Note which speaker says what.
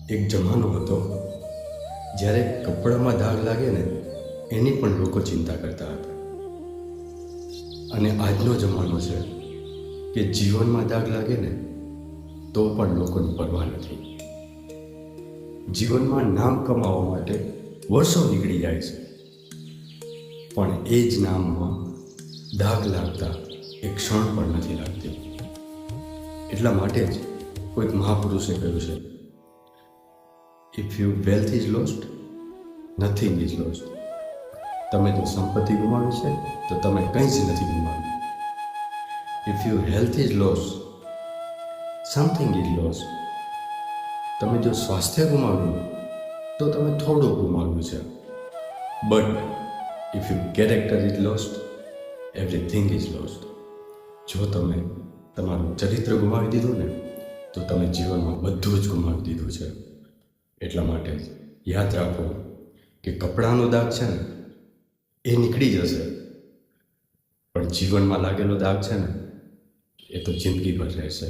Speaker 1: એક જમાનો હતો જ્યારે કપડામાં દાગ લાગે ને એની પણ લોકો ચિંતા કરતા હતા. અને આજનો જમાનો છે કે જીવનમાં દાગ લાગે ને તો પણ લોકોની પરવા નથી. જીવનમાં નામ કમાવવા માટે વર્ષો નીકળી જાય છે, પણ એ જ નામમાં દાગ લાગતા એક ક્ષણ પણ નથી લાગતી. એટલા માટે જ કોઈક મહાપુરુષે કહ્યું છે, if you wealth is lost, nothing is lost. તમે જો સંપત્તિ ગુમાવી છે તો તમે કંઈ જ નથી ગુમાવ્યું. If you health is loss, something is loss. તમે જો સ્વાસ્થ્ય ગુમાવ્યું તો તમે થોડું ગુમાવ્યું છે. But if you character is lost, everything is lost. જો તમે તમારું ચરિત્ર ગુમાવી દીધું ને તો તમે જીવનમાં બધું જ ગુમાવી દીધું છે. એટલા માટે જ યાદ રાખો કે કપડાનો દાગ છે ને એ નીકળી જશે, પણ જીવનમાં લાગેલો દાગ છે ને એ તો જિંદગીભર રહેશે.